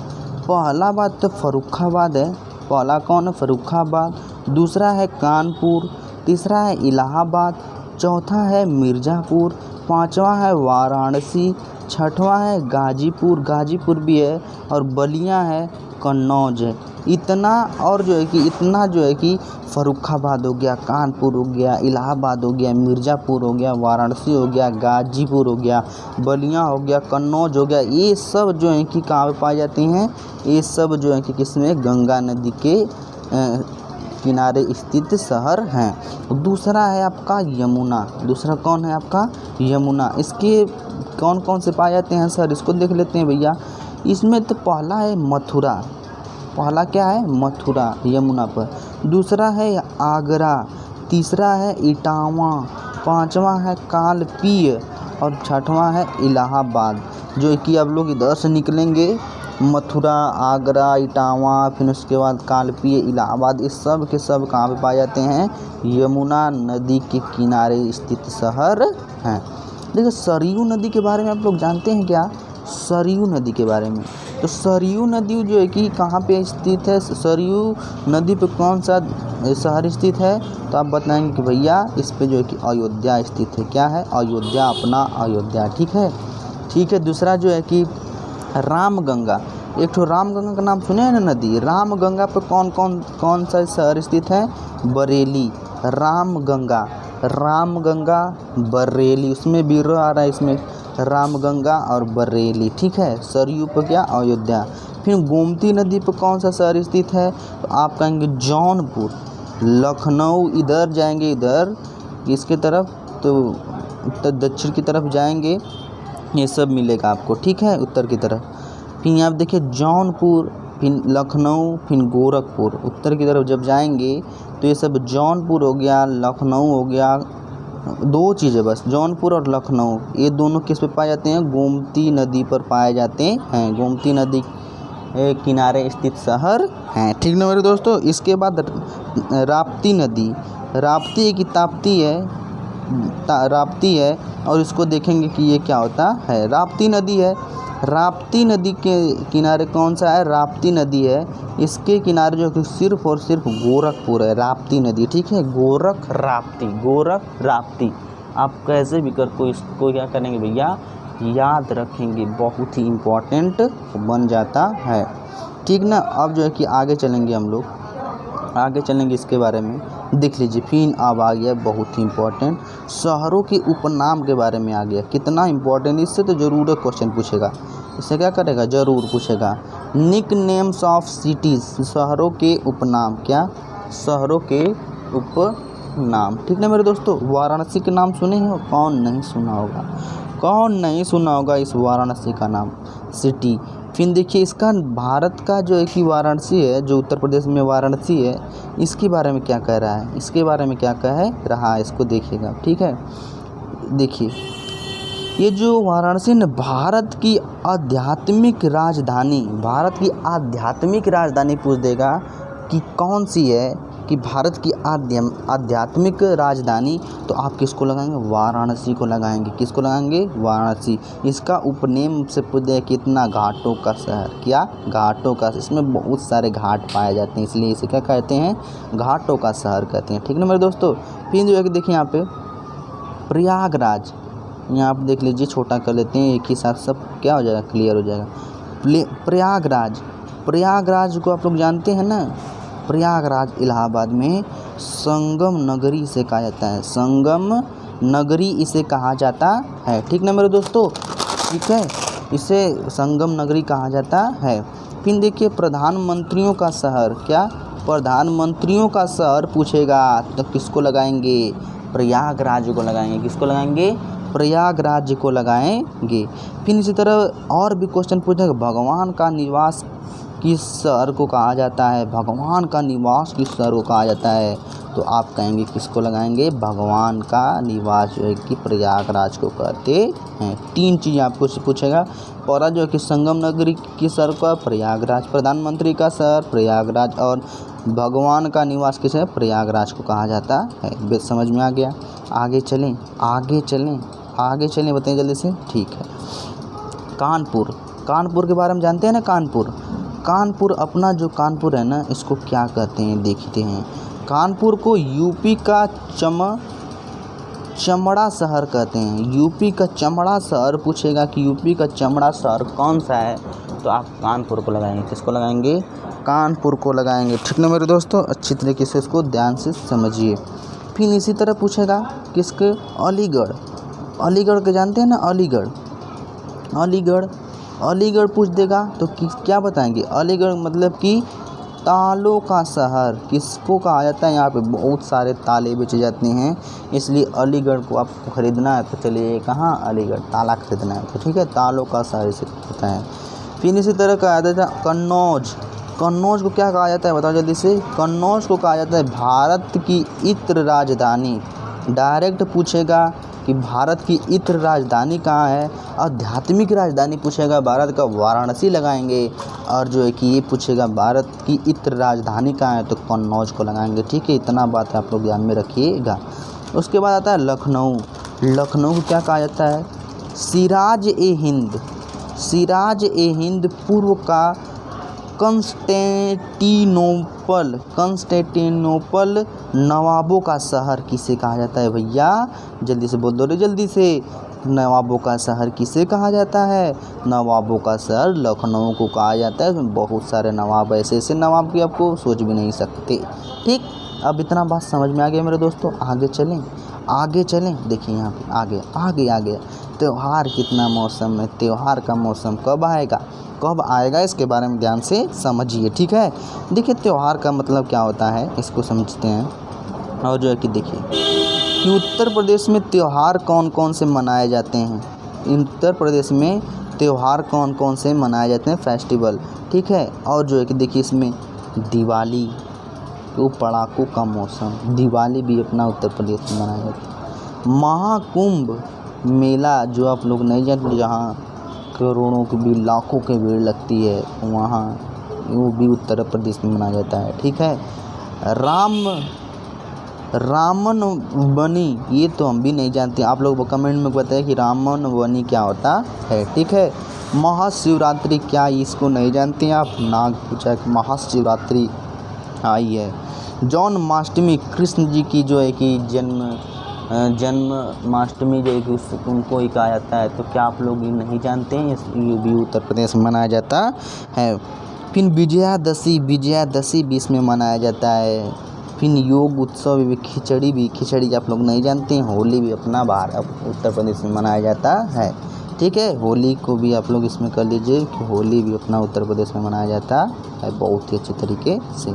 पहला बात तो फर्रुखाबाद है, पहला कौन है, फर्रुखाबाद। दूसरा है कानपुर, तीसरा है इलाहाबाद, चौथा है मिर्ज़ापुर, पांचवा है वाराणसी, छठवां है गाजीपुर, गाजीपुर भी है, और बलिया है, कन्नौज है। इतना और जो है कि इतना जो है कि फर्रुखाबाद हो गया, कानपुर हो गया, इलाहाबाद हो गया, मिर्ज़ापुर हो गया, वाराणसी हो गया, गाजीपुर हो गया, बलिया हो गया, कन्नौज हो गया, ये सब जो है कि कहाँ पे पाई जाती हैं, ये सब जो है कि किसमें, गंगा नदी के किनारे स्थित शहर हैं। दूसरा है आपका यमुना, दूसरा कौन है आपका, यमुना। इसके कौन कौन से पाए जाते हैं सर, इसको देख लेते हैं भैया। इसमें तो पहला है मथुरा, पहला क्या है, मथुरा यमुना पर। दूसरा है आगरा, तीसरा है इटावा, पांचवा है कालपीय, और छठवां है इलाहाबाद। जो कि आप लोग इधर से निकलेंगे, मथुरा, आगरा, इटावा, फिर उसके बाद कालपीय, इलाहाबाद, इस सब के सब कहाँ पे पाए जाते हैं, यमुना नदी के किनारे स्थित शहर हैं। देखिए सरयू नदी के बारे में आप लोग जानते हैं क्या, सरयू नदी के बारे में, तो सरयू नदी जो है कि कहाँ पे स्थित है, सरयू नदी पे कौन सा शहर स्थित है, तो आप बताएंगे कि भैया इस पे जो है कि अयोध्या स्थित है। क्या है, अयोध्या, अपना अयोध्या। ठीक है, ठीक है। दूसरा जो है कि रामगंगा, एक तो रामगंगा का नाम सुने हैं ना नदी, रामगंगा पे कौन सा शहर स्थित है, बरेली, रामगंगा, रामगंगा बरेली, उसमें भी आ रहा है इसमें, रामगंगा और बरेली, ठीक है। सरयू पर क्या, अयोध्या। फिर गोमती नदी पर कौन सा शहर स्थित है, तो आप कहेंगे जौनपुर। लखनऊ, इधर जाएंगे, इधर इसके तरफ, तो उत्तर दक्षिण की तरफ जाएंगे, ये सब मिलेगा आपको, ठीक है, उत्तर की तरफ। फिर यहाँ पे देखिए जौनपुर, फिर लखनऊ, फिर गोरखपुर। उत्तर की तरफ जब जाएंगे तो ये सब जौनपुर हो गया, लखनऊ हो गया, दो चीज़ें बस, जौनपुर और लखनऊ, ये दोनों किस पे पाए जाते हैं, गोमती नदी पर पाए जाते हैं। गोमती नदी किनारे स्थित शहर हैं, ठीक ना मेरे दोस्तों। इसके बाद राप्ती नदी, राप्ती की ताप्ती है, राप्ती है, और इसको देखेंगे कि ये क्या होता है, राप्ती नदी है। राप्ती नदी के किनारे कौन सा है, राप्ती नदी है। इसके किनारे जो कि सिर्फ और सिर्फ गोरखपुर है, राप्ती नदी, ठीक है। गोरख राप्ती। आप कैसे भी कर को इसको क्या करेंगे भैया, याद रखेंगे, बहुत ही इम्पोर्टेंट बन जाता है, ठीक ना। अब जो है कि आगे चलेंगे, हम लोग आगे चलेंगे इसके बारे में, देख लीजिए। फिर अब आ गया बहुत ही इम्पोर्टेंट, शहरों के उपनाम के बारे में आ गया। कितना इम्पोर्टेंट, इससे तो ज़रूर क्वेश्चन पूछेगा, इससे क्या करेगा, ज़रूर पूछेगा। निक नेम्स ऑफ सिटीज़, शहरों के उपनाम, क्या, शहरों के उपनाम, ठीक ना मेरे दोस्तों। वाराणसी के नाम सुने हो, कौन नहीं सुना होगा, कौन नहीं सुना होगा इस वाराणसी का नाम, सिटी। फिर देखिए इसका भारत का जो है कि वाराणसी है, जो उत्तर प्रदेश में वाराणसी है, इसके बारे में क्या कह रहा है, इसके बारे में क्या कह रहा है, इसको देखिएगा, ठीक है। देखिए ये जो वाराणसी ने भारत की आध्यात्मिक राजधानी, भारत की आध्यात्मिक राजधानी पूछ देगा कि कौन सी है, कि भारत की आध्यात्मिक राजधानी, तो आप किसको लगाएंगे, वाराणसी को लगाएंगे। किसको लगाएंगे, वाराणसी। इसका उपनेम से पूछ दे कितना, घाटों का शहर, क्या, घाटों का, इसमें बहुत सारे घाट पाए जाते हैं, इसलिए इसे क्या कहते हैं, घाटों का शहर कहते हैं, ठीक ना मेरे दोस्तों। फिर जो है कि देखिए यहाँ पे प्रयागराज, यहाँ आप देख लीजिए, छोटा कर लेते हैं, एक ही साथ सब क्या हो जाएगा, क्लियर हो जाएगा। प्रयागराज, प्रयागराज को आप लोग जानते हैं ना, प्रयागराज इलाहाबाद में संगम नगरी इसे कहा जाता है, संगम नगरी इसे कहा जाता है, ठीक ना मेरे दोस्तों, ठीक है, इसे संगम नगरी कहा जाता है। फिर देखिए प्रधानमंत्रियों का शहर, क्या, प्रधानमंत्रियों का शहर पूछेगा तो किसको लगाएंगे, प्रयागराज को लगाएंगे। किसको लगाएंगे, प्रयागराज को लगाएंगे। फिर इसी तरह और भी क्वेश्चन पूछेगा, भगवान का निवास किस शहर को कहा जाता है, भगवान का निवास किस शहर को कहा जाता है, तो आप कहेंगे किसको लगाएंगे, भगवान का निवास जो है कि प्रयागराज को कहते हैं। तीन चीज़ें आपको पूछेगा, पहला जो है कि संगम नगरी किस शहर का, प्रयागराज, प्रधानमंत्री का शहर प्रयागराज, और भगवान का निवास किस है, प्रयागराज को कहा जाता है। बेस समझ में आ गया। आगे चलें, आगे चलें, आगे चलें, बताइए जल्दी से, ठीक है। कानपुर, कानपुर के बारे में जानते हैं ना, कानपुर, कानपुर अपना जो कानपुर है ना, इसको क्या कहते हैं देखते हैं। कानपुर को यूपी का चमड़ा शहर कहते हैं, यूपी का चमड़ा शहर पूछेगा कि यूपी का चमड़ा शहर कौन सा है, तो आप कानपुर को लगाएंगे। किसको लगाएंगे, कानपुर को लगाएंगे, ठीक ना मेरे दोस्तों, अच्छी तरीके से इसको ध्यान से समझिए। फिर इसी तरह पूछेगा किसके, अलीगढ़, अलीगढ़ के जानते हैं ना, अलीगढ़, अलीगढ़, अलीगढ़ पूछ देगा तो क्या बताएंगे, अलीगढ़ मतलब कि तालों का शहर किसको कहा जाता है। यहाँ पे बहुत सारे ताले बेचे जाते हैं, इसलिए अलीगढ़ को आपको ख़रीदना है तो चलिए कहाँ, अलीगढ़, ताला खरीदना है तो ठीक है, तालों का शहर इसे होता है। फिर इसी तरह कहा जाता है कन्नौज, कन्नौज को क्या कहा जाता है बताओ जल्दी से, कन्नौज को कहा जाता है भारत की इत्र राजधानी। डायरेक्ट पूछेगा कि भारत की इत्र राजधानी कहाँ है, आध्यात्मिक राजधानी पूछेगा भारत का, वाराणसी लगाएंगे, और जो है कि ये पूछेगा भारत की इत्र राजधानी कहाँ है, तो कन्नौज को लगाएंगे, ठीक है। इतना बात आप लोग ध्यान में रखिएगा। उसके बाद आता है लखनऊ, लखनऊ को क्या कहा जाता है, सिराज ए हिंद, सिराज ए हिंद पूर्व का कंस्टेंटिनोपल, कंस्टेंटिनोपल नवाबों का शहर किसे कहा जाता है भैया, जल्दी से बोल दो रे जल्दी से, नवाबों का शहर किसे कहा जाता है, नवाबों का शहर लखनऊ को कहा जाता है। बहुत सारे नवाब, ऐसे ऐसे नवाब की आपको सोच भी नहीं सकते, ठीक। अब इतना बात समझ में आ गया मेरे दोस्तों, आगे चलें, आगे चलें। देखिए यहाँ पे आगे आगे आगे त्यौहार कितना मौसम है, त्यौहार का मौसम कब आएगा इसके बारे में ध्यान से समझिए, ठीक है। देखिए त्यौहार का मतलब क्या होता है इसको समझते हैं। और जो है कि देखिए कि उत्तर प्रदेश में त्यौहार कौन कौन से मनाए जाते हैं। उत्तर प्रदेश में त्यौहार कौन कौन से मनाए जाते हैं, फेस्टिवल, ठीक है। और जो है कि देखिए इसमें दिवाली, वो पड़ाकों का मौसम, दिवाली भी अपना उत्तर प्रदेश में मनाया जाता है। महाकुंभ मेला जो आप लोग नहीं जानते, जहाँ करोड़ों की भी लाखों की भीड़ लगती है, वहाँ वो भी उत्तर प्रदेश में मनाया जाता है, ठीक है। रामनवमी, ये तो हम भी नहीं जानते, आप लोग कमेंट में बताएं कि रामनवमी क्या होता है, ठीक है। महाशिवरात्रि, क्या इसको नहीं जानते हैं आप, नाग पूजा की महाशिवरात्रि आई है। जन्माष्टमी, कृष्ण जी की जो है कि जन्माष्टमी जो है कि उनको ही कहा जाता है, तो क्या आप लोग ये नहीं जानते हैं, ये भी उत्तर प्रदेश में मनाया जाता है। फिर विजयादशमी भी इसमें मनाया जाता है। फिर योग उत्सव भी, खिचड़ी आप लोग नहीं जानते हैं। होली भी अपना बाहर उत्तर प्रदेश में मनाया जाता है, ठीक है। होली को भी आप लोग इसमें कर लीजिए कि होली भी अपना उत्तर प्रदेश में मनाया जाता है बहुत ही अच्छे तरीके से।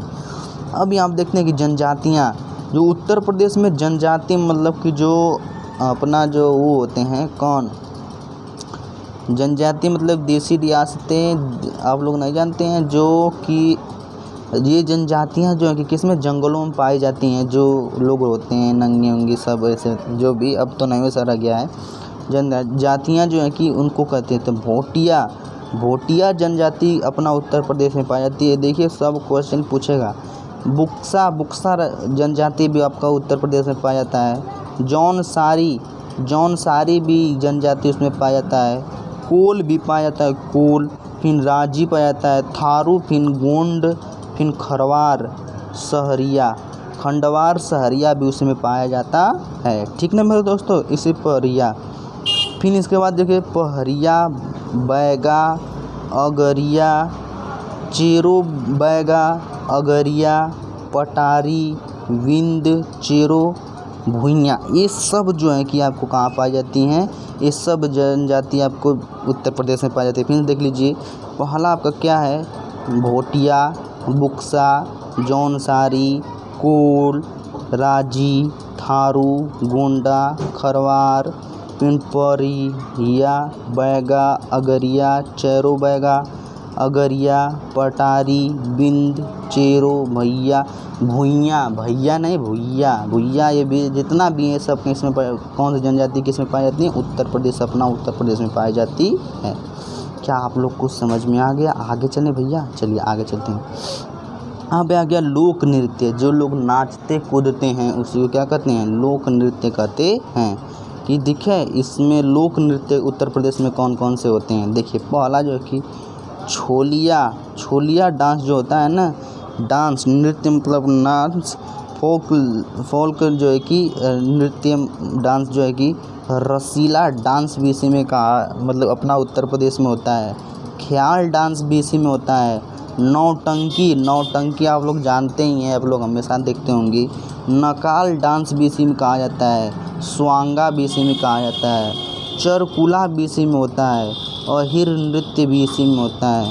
अब यहाँ आप देखते हैं कि जनजातियाँ, जो उत्तर प्रदेश में जनजाति मतलब कि जो अपना जो वो होते हैं, कौन जनजाति मतलब देसी रियासतें आप लोग नहीं जानते हैं, जो कि ये जनजातियाँ जो है कि किस में जंगलों में पाई जाती हैं। जो लोग होते हैं नंगे उंगे सब ऐसे, जो भी अब तो नहीं वैसा रह गया है। जनजातियाँ जो है कि उनको कहते हैं तो भोटिया जनजाति अपना उत्तर प्रदेश में पाई जाती है। देखिए सब क्वेश्चन पूछेगा। बुक्सा जनजाति भी आपका उत्तर प्रदेश में पाया जाता है। जौनसारी भी जनजाति उसमें पाया जाता है। कोल भी पाया जाता है, कोल। फिर राजी पाया जाता है, थारू, फिर गोंड, फिर खंडवार सहरिया भी उसमें पाया जाता है, ठीक ना मेरे दोस्तों। इसी पहरिया, फिर इसके बाद देखिए पहरिया, बैगा, अगरिया, चेरो बैगा, अगरिया, पटारी, विंद, चेरो, भुइयाँ, ये सब जो है कि आपको कहाँ पाई जाती हैं, ये सब जनजाति आपको उत्तर प्रदेश में पाई जाती है। फिर देख लीजिए पहला आपका क्या है, भोटिया, बुक्सा, जौनसारी, कोल, राजी, थारू, गोंडा, खरवार, पिनपरिया, बैगा, अगरिया, चेरो बैगा, अगरिया, पटारी, बिंद, चेरो, भुइयाँ, ये भी जितना भी है सब इसमें कौन सी जनजाति किस में पाई जाती है, उत्तर प्रदेश, अपना उत्तर प्रदेश में पाई जाती है। क्या आप लोग कुछ समझ में आ गया? आगे चलें भैया, चलिए आगे चलते हैं। यहाँ पे आ गया लोक नृत्य, जो लोग नाचते कूदते हैं उसी को क्या कहते हैं, लोक नृत्य कहते हैं। कि दिखे इसमें लोक नृत्य उत्तर प्रदेश में कौन कौन से होते हैं। देखिए पहला जो है कि छोलिया डांस जो होता है ना, डांस नृत्य मतलब डांस, फोल्क जो है कि नृत्य डांस जो है कि रसीला डांस भी इसी में कहा, मतलब अपना उत्तर प्रदेश में होता है। ख्याल डांस भी इसी में होता है। नौटंकी आप लोग जानते ही हैं, आप लोग हमेशा देखते होंगे। नकाल डांस भी इसी में कहा जाता है। स्वांगा भी इसी में कहा जाता है। चरकुला भी इसी में होता है। अहिर नृत्य भी इसी में होता है।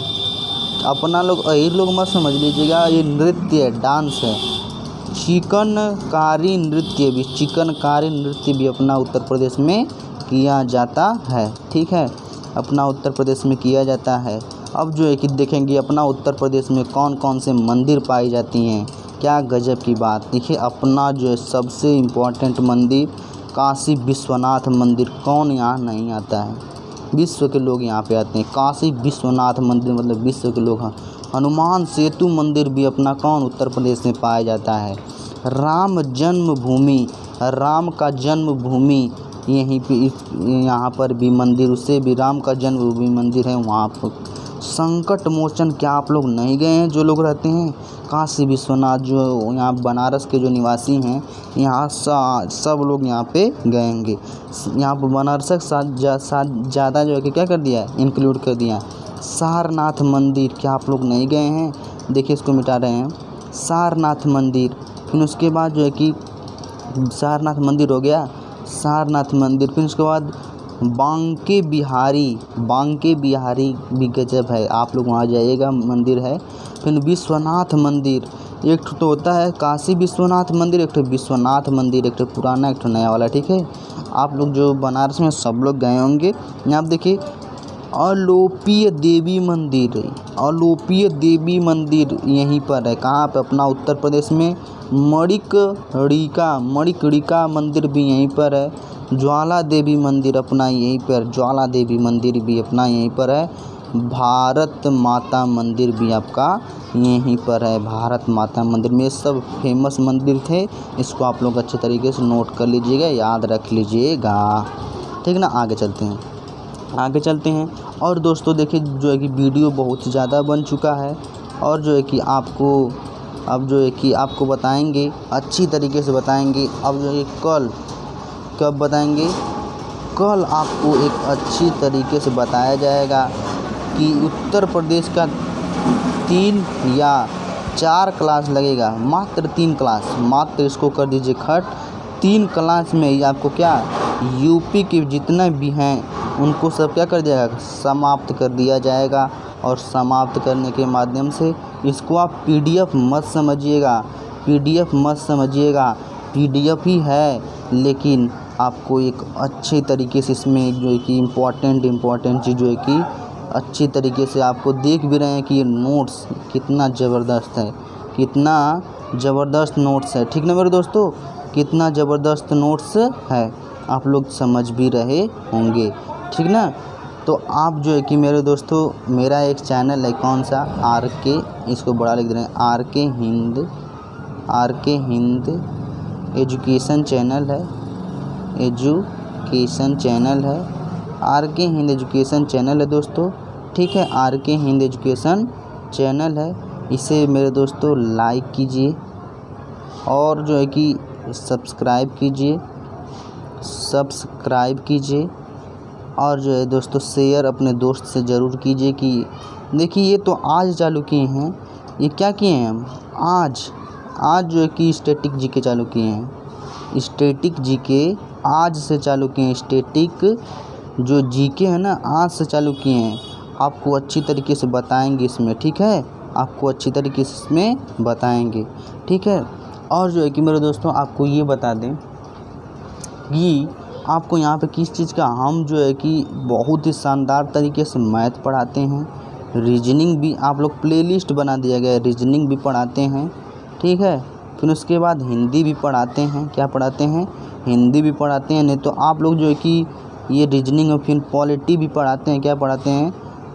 अपना लोग अहिर लोग मत समझ लीजिएगा, ये नृत्य है, डांस है। चिकनकारी नृत्य भी अपना उत्तर प्रदेश में किया जाता है, ठीक है, अपना उत्तर प्रदेश में किया जाता है। अब जो है कि देखेंगे अपना उत्तर प्रदेश में कौन कौन से मंदिर पाई जाती हैं। क्या गजब की बात। देखिए अपना जो है सबसे इम्पोर्टेंट मंदिर काशी विश्वनाथ मंदिर, कौन यहाँ नहीं आता है, विश्व के लोग यहाँ पे आते हैं। काशी विश्वनाथ मंदिर मतलब विश्व के लोग हैं। हनुमान सेतु मंदिर भी अपना कौन उत्तर प्रदेश में पाया जाता है। राम का जन्मभूमि यहीं पे यहाँ पर भी मंदिर, उससे भी राम का जन्मभूमि मंदिर है वहाँ पर। संकट मोचन, क्या आप लोग नहीं गए हैं जो लोग रहते हैं काशी विश्वनाथ, जो यहाँ बनारस के जो निवासी हैं, यहाँ सब लोग यहाँ पे गए होंगे। यहाँ पर बनारस के साथ ज़्यादा जो है कि क्या कर दिया है, इंक्लूड कर दिया। सारनाथ मंदिर, क्या आप लोग नहीं गए हैं, देखिए इसको मिटा रहे हैं, सारनाथ मंदिर। फिर उसके बाद जो है कि सारनाथ मंदिर हो गया, सारनाथ मंदिर। फिर उसके बाद बांके बिहारी भी गजब है, आप लोग वहाँ जाइएगा, मंदिर है। फिर विश्वनाथ मंदिर, एक तो होता है काशी विश्वनाथ मंदिर, एक तो विश्वनाथ मंदिर, एक तो पुराना एक तो नया वाला, ठीक है। आप लोग जो बनारस में सब लोग गए होंगे। यहाँ आप देखिए अलोपीय देवी मंदिर यहीं पर है। कहाँ पे? अपना उत्तर प्रदेश में मणिकर्णिका मंदिर भी यहीं पर है। ज्वाला देवी मंदिर अपना यहीं पर, ज्वाला देवी मंदिर भी अपना यहीं पर है। भारत माता मंदिर भी आपका यहीं पर है। भारत माता मंदिर में सब फेमस मंदिर थे, इसको आप लोग अच्छे तरीके से नोट कर लीजिएगा, याद रख लीजिएगा, ठीक ना। आगे चलते हैं। और दोस्तों देखिए जो है कि वीडियो बहुत ज़्यादा बन चुका है, और जो है कि आपको बताएंगे, अच्छी तरीके से बताएंगे। अब जो है कब बताएंगे? कल आपको एक अच्छी तरीके से बताया जाएगा कि उत्तर प्रदेश का 3 या 4 क्लास लगेगा, मात्र 3 क्लास, मात्र इसको कर दीजिए खट। 3 क्लास में ही आपको क्या, यूपी के जितने भी हैं उनको सब क्या कर दिया जाएगा, समाप्त कर दिया जाएगा। और समाप्त करने के माध्यम से इसको आप पीडीएफ मत समझिएगा, पीडीएफ ही है, लेकिन आपको एक अच्छे तरीके से इसमें जो है कि इम्पोर्टेंट चीज़ जो है कि अच्छी तरीके से आपको देख भी रहे हैं कि ये नोट्स कितना ज़बरदस्त नोट्स है, ठीक ना मेरे दोस्तों, कितना ज़बरदस्त नोट्स है, आप लोग समझ भी रहे होंगे, ठीक ना। तो आप जो है कि मेरे दोस्तों, मेरा एक चैनल है, कौन सा, RK, इसको बड़ा लिख दे रहे हैं, RK हिंद एजुकेशन चैनल है, RK हिंद एजुकेशन चैनल है दोस्तों, ठीक है। RK हिंद एजुकेशन चैनल है, इसे मेरे दोस्तों लाइक कीजिए और जो है कि सब्सक्राइब कीजिए और जो है दोस्तों शेयर अपने दोस्त से ज़रूर कीजिए। कि देखिए ये तो आज चालू किए हैं, ये क्या किए हैं हम आज जो है कि स्टैटिक जीके चालू किए हैं, स्टैटिक जीके आज से चालू किए हैं, स्टैटिक जो जीके है ना आज से चालू किए हैं। आपको अच्छी तरीके से बताएंगे इसमें, ठीक है, आपको अच्छी तरीके से इसमें बताएंगे, ठीक है। और जो है कि मेरे दोस्तों आपको ये बता दें कि आपको यहाँ पे किस चीज़ का, हम जो है कि बहुत ही शानदार तरीके से मैथ पढ़ाते हैं, रीजनिंग भी आप लोग प्लेलिस्ट बना दिया गया है, रीजनिंग भी पढ़ाते हैं, ठीक है। फिर उसके बाद हिंदी भी पढ़ाते हैं, क्या पढ़ाते हैं, हिंदी भी पढ़ाते हैं। नहीं तो आप लोग जो है कि ये रीजनिंग और फिर पॉलिटी भी पढ़ाते हैं, क्या पढ़ाते हैं,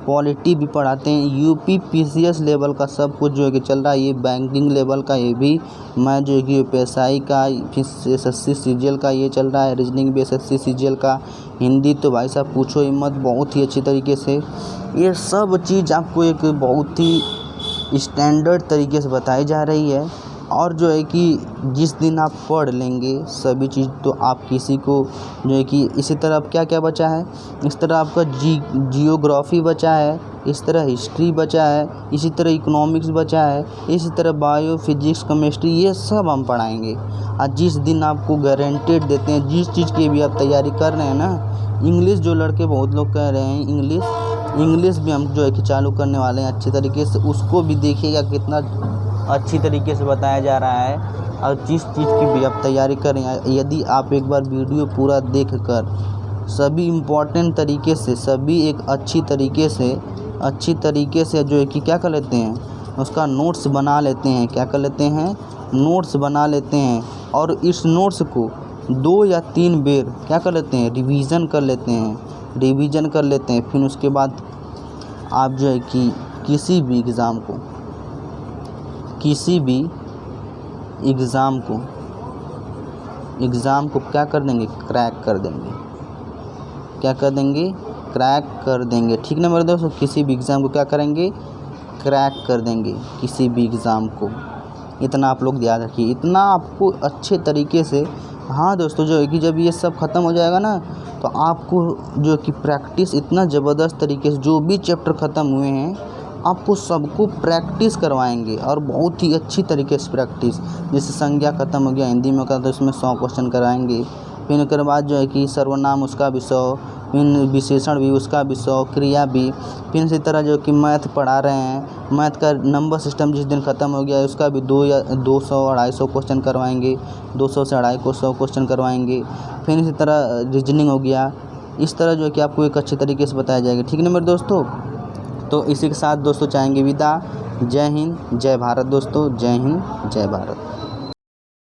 पॉलिटी भी पढ़ाते हैं। यूपी PCS लेवल का सब कुछ जो है कि चल रहा है, ये बैंकिंग लेवल का ये भी, मैं जो है कि PSI का, फिर SSC CGL का ये चल रहा है, रीजनिंग भी SSC CGL का, हिंदी तो भाई साहब पूछो ही मत, बहुत ही अच्छी तरीके से ये सब चीज़ आपको एक बहुत ही स्टैंडर्ड तरीके से बताई जा रही है। और जो है कि जिस दिन आप पढ़ लेंगे सभी चीज़, तो आप किसी को जो है कि इसी तरह अब क्या बचा है, इस तरह आपका जियोग्राफी बचा है, इस तरह हिस्ट्री बचा है, इसी तरह इकोनॉमिक्स बचा है, इसी तरह बायो, फिजिक्स, केमिस्ट्री, ये सब हम पढ़ाएंगे। और जिस दिन आपको गारंटेड देते हैं, जिस चीज़ की भी आप तैयारी कर रहे हैं ना, इंग्लिश जो लड़के बहुत लोग कह रहे हैं, इंग्लिश भी हम जो है कि चालू करने वाले हैं अच्छी तरीके से, उसको भी देखिएगा कितना अच्छी तरीके से बताया जा रहा है। और जिस चीज़ की भी आप तैयारी कर रहे हैं, यदि आप एक बार वीडियो पूरा देखकर सभी इम्पोर्टेंट तरीके से, सभी एक अच्छी तरीके से जो है कि क्या कर लेते हैं, उसका नोट्स बना लेते हैं, क्या कर लेते हैं, नोट्स बना लेते हैं। और इस नोट्स को 2 या 3 बेर क्या कर लेते हैं, रिवीजन कर लेते हैं। फिर उसके बाद आप जो है कि किसी भी एग्ज़ाम को क्या कर देंगे, क्रैक कर देंगे, ठीक ना मेरे दोस्तों। किसी भी एग्ज़ाम को क्या करेंगे, क्रैक कर देंगे, किसी भी एग्ज़ाम को। इतना आप लोग याद रखिए, इतना आपको अच्छे तरीके से। हाँ दोस्तों, जो है कि जब ये सब ख़त्म हो जाएगा ना, तो आपको जो है कि प्रैक्टिस इतना ज़बरदस्त तरीके से, जो भी चैप्टर ख़त्म हुए हैं आपको सबको प्रैक्टिस करवाएंगे, और बहुत ही अच्छी तरीके से प्रैक्टिस। जैसे संज्ञा ख़त्म हो गया, हिंदी में का तो इसमें 100 क्वेश्चन कराएंगे, फिर उसके बाद जो है कि सर्वनाम उसका भी 100, फिर विशेषण भी उसका भी 100, क्रिया भी। फिर इसी तरह जो कि मैथ पढ़ा रहे हैं, मैथ का नंबर सिस्टम जिस दिन ख़त्म हो गया है उसका भी 200 250 क्वेश्चन करवाएंगे, 200 से 250 क्वेश्चन करवाएंगे। फिर इसी तरह रीजनिंग हो गया। इस तरह जो है कि आपको एक अच्छे तरीके से बताया जाएगा, ठीक है ना मेरे दोस्तों। तो इसी के साथ दोस्तों चाहेंगे विदा। जय हिंद, जय भारत दोस्तों, जय हिंद, जय भारत।